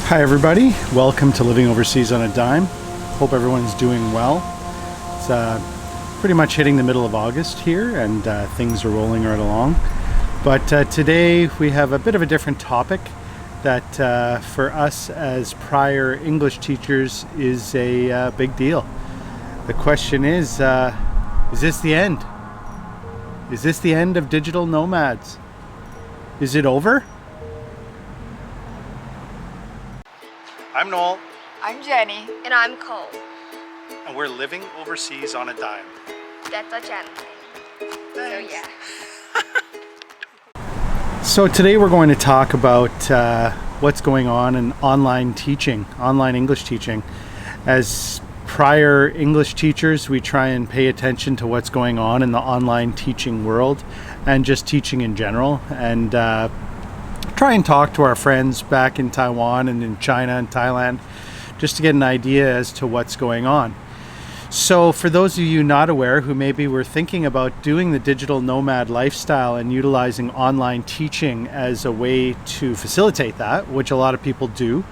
Hi everybody, welcome to Living Overseas on a Dime. Hope everyone's doing well. It's pretty much hitting the middle of August here and things are rolling right along. But today we have a bit of a different topic that for us as prior English teachers is a big deal. The question is this the end? Is this the end of digital nomads? Is it over? I'm Noel. I'm Jenny. And I'm Cole. And we're living overseas on a dime. That's our channel. So yeah. So today we're going to talk about what's going on in online teaching, online English teaching. As prior English teachers, we try and pay attention to what's going on in the online teaching world and just teaching in general, and try and talk to our friends back in Taiwan and in China and Thailand just to get an idea as to what's going on. So for those of you not aware who maybe were thinking about doing the digital nomad lifestyle and utilizing online teaching as a way to facilitate that, which a lot of people do,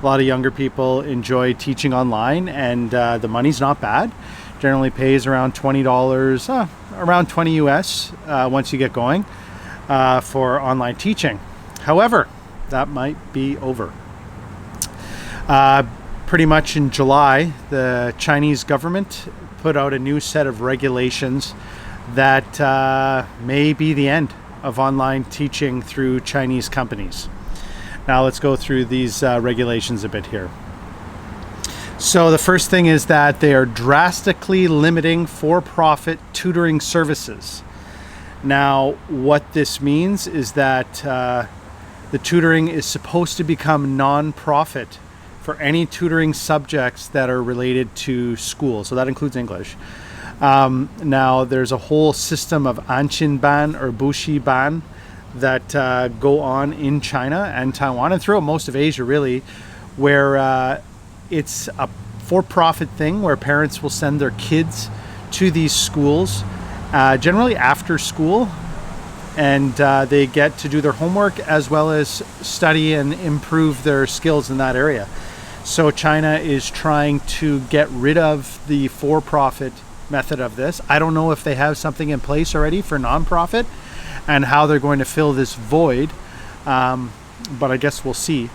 a lot of younger people enjoy teaching online, and the money's not bad. Generally pays around $20, around 20 US once you get going for online teaching. However, that might be over. Pretty much in July, the Chinese government put out a new set of regulations that may be the end of online teaching through Chinese companies. Now let's go through these regulations a bit here. So the first thing is that they are drastically limiting for-profit tutoring services. Now what this means is that the tutoring is supposed to become non-profit for any tutoring subjects that are related to school. So that includes English. Now there's a whole system of Anqin ban or Bushi ban that go on in China and Taiwan and throughout most of Asia really, where it's a for-profit thing where parents will send their kids to these schools, generally after school, and they get to do their homework as well as study and improve their skills in that area. So China is trying to get rid of the for-profit method of this. I don't know if they have something in place already for non-profit and how they're going to fill this void, but I guess we'll see.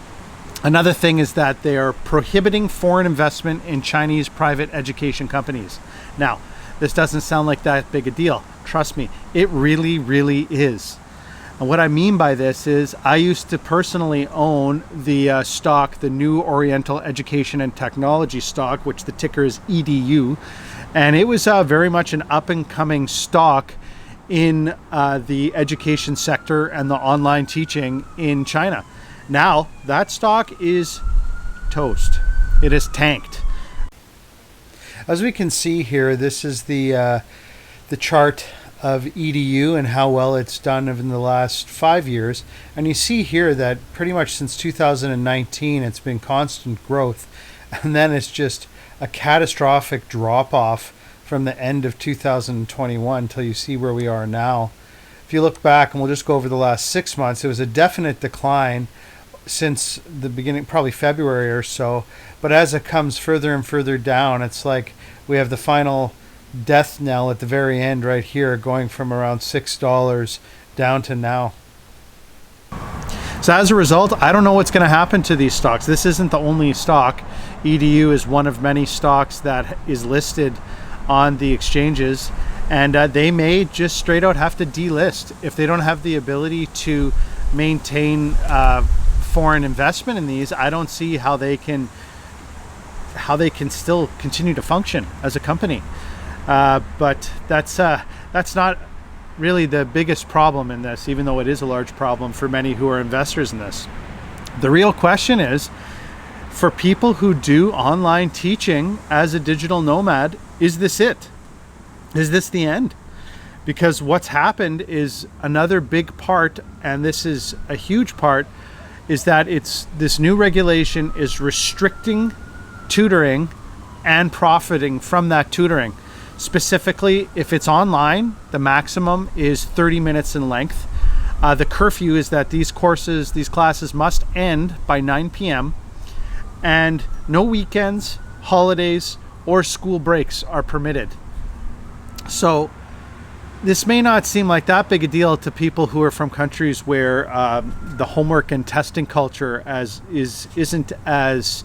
Another thing is that they are prohibiting foreign investment in Chinese private education companies. Now, this doesn't sound like that big a deal. Trust me, it really, really is. And what I mean by this is I used to personally own the stock, the New Oriental Education and Technology stock, which the ticker is EDU. And it was very much an up and coming stock in the education sector and the online teaching in China. Now that stock is toast. It is tanked. As we can see here, this is the chart of EDU and how well it's done in the last 5 years. And you see here that pretty much since 2019, it's been constant growth. And then it's just a catastrophic drop off from the end of 2021 until you see where we are now. If you look back, and we'll just go over the last 6 months, it was a definite decline since the beginning, probably February or so. But as it comes further and further down, it's like we have the final death knell at the very end right here, going from around $6 down to now. So as a result, I don't know what's going to happen to these stocks. This isn't the only stock. EDU is one of many stocks that is listed on the exchanges, and they may just straight out have to delist if they don't have the ability to maintain foreign investment in these. I don't see how they can still continue to function as a company. But that's not really the biggest problem in this, even though it is a large problem for many who are investors in this. The real question is, for people who do online teaching as a digital nomad, is this it? Is this the end? Because what's happened is another big part, and this is a huge part, is that this new regulation is restricting tutoring and profiting from that tutoring. Specifically, if it's online, the maximum is 30 minutes in length. The curfew is that these classes must end by 9 p.m. and no weekends, holidays, or school breaks are permitted. So this may not seem like that big a deal to people who are from countries where the homework and testing culture isn't as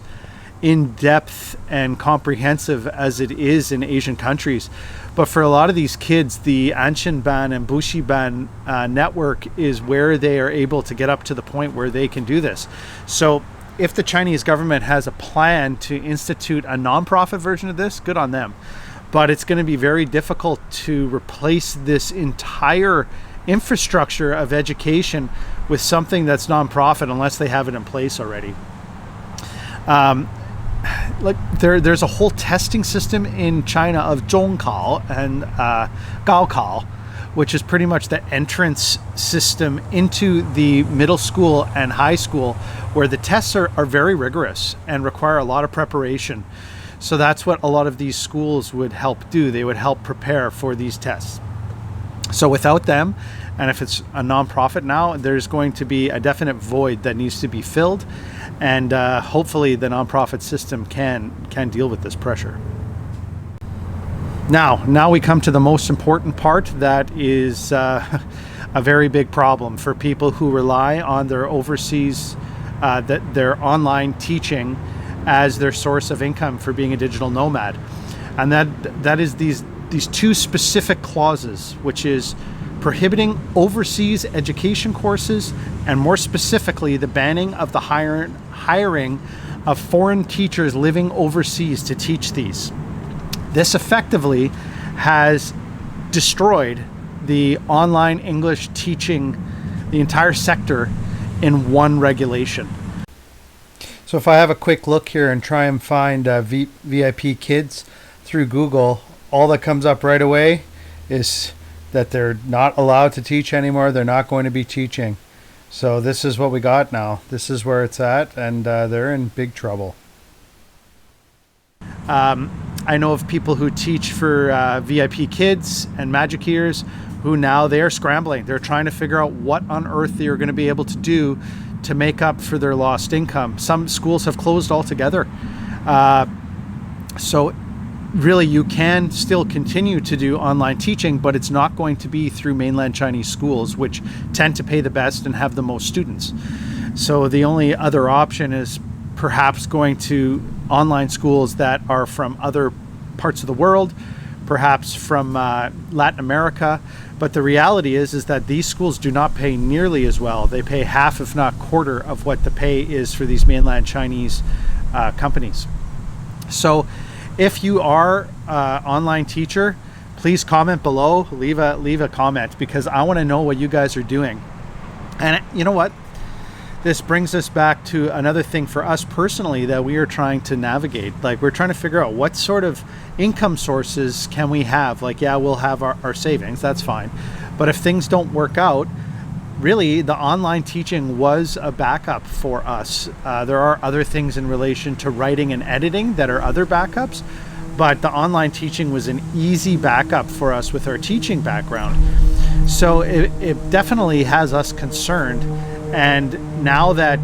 in-depth and comprehensive as it is in Asian countries. But for a lot of these kids, the Anshinban and Bushiban network is where they are able to get up to the point where they can do this. So if the Chinese government has a plan to institute a nonprofit version of this, good on them. But it's going to be very difficult to replace this entire infrastructure of education with something that's nonprofit unless they have it in place already. Like there's a whole testing system in China of Zhongkao and Gaokao, which is pretty much the entrance system into the middle school and high school, where the tests are very rigorous and require a lot of preparation. So that's what a lot of these schools would help do. They would help prepare for these tests. So without them, and if it's a nonprofit now, there's going to be a definite void that needs to be filled. And hopefully the nonprofit system can deal with this pressure. Now we come to the most important part that is a very big problem for people who rely on their overseas, their online teaching as their source of income for being a digital nomad. And that is these two specific clauses, which is prohibiting overseas education courses, and more specifically, the banning of the hiring of foreign teachers living overseas to teach these. This effectively has destroyed the online English teaching, the entire sector, in one regulation. So if I have a quick look here and try and find VIP kids through Google, all that comes up right away is that they're not allowed to teach anymore. They're not going to be teaching. So this is what we got now. This is where it's at, and they're in big trouble. I know of people who teach for VIP Kids and Magic Ears who now they are scrambling. They're trying to figure out what on earth they are going to be able to do to make up for their lost income. Some schools have closed altogether. So really you can still continue to do online teaching, but it's not going to be through mainland Chinese schools, which tend to pay the best and have the most students. So the only other option is perhaps going to online schools that are from other parts of the world, perhaps from Latin America. But the reality is that these schools do not pay nearly as well. They pay half, if not quarter, of what the pay is for these mainland Chinese companies. So if you are an online teacher, please comment below, leave a comment, because I want to know what you guys are doing. And you know what? This brings us back to another thing for us personally that we are trying to navigate. Like, we're trying to figure out what sort of income sources can we have. Like, yeah, we'll have our savings, that's fine. But if things don't work out, really the online teaching was a backup for us. There are other things in relation to writing and editing that are other backups, but the online teaching was an easy backup for us with our teaching background. So it definitely has us concerned. And now that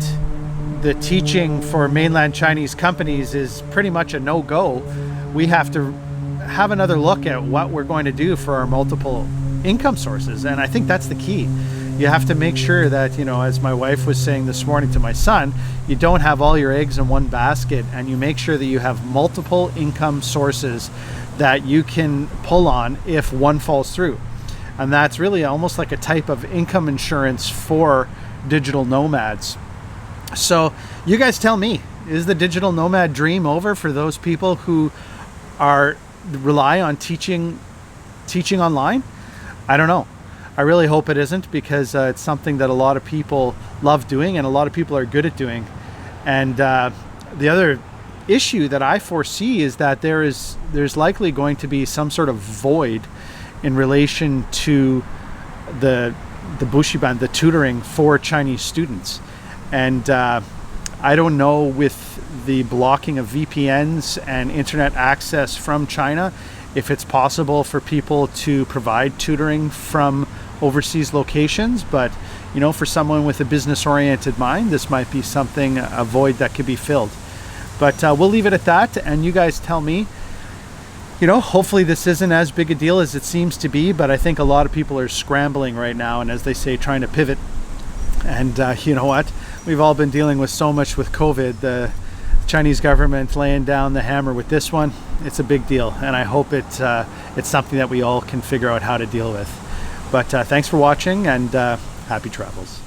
the teaching for mainland Chinese companies is pretty much a no-go, we have to have another look at what we're going to do for our multiple income sources. And I think that's the key. You have to make sure that, you know, as my wife was saying this morning to my son, you don't have all your eggs in one basket, and you make sure that you have multiple income sources that you can pull on if one falls through. And that's really almost like a type of income insurance for digital nomads. So you guys tell me, is the digital nomad dream over for those people who rely on teaching online? I don't know. I really hope it isn't, because it's something that a lot of people love doing and a lot of people are good at doing. And the other issue that I foresee is that there's likely going to be some sort of void in relation to the Bushiban, the tutoring for Chinese students. And I don't know, with the blocking of VPNs and internet access from China, if it's possible for people to provide tutoring from overseas locations. But, you know, for someone with a business-oriented mind, this might be something, a void that could be filled. But we'll leave it at that, and you guys tell me. You know, hopefully this isn't as big a deal as it seems to be, but I think a lot of people are scrambling right now, and as they say, trying to pivot. And you know what? We've all been dealing with so much with COVID. The Chinese government laying down the hammer with this one, it's a big deal, and I hope it's something that we all can figure out how to deal with. But thanks for watching, and happy travels.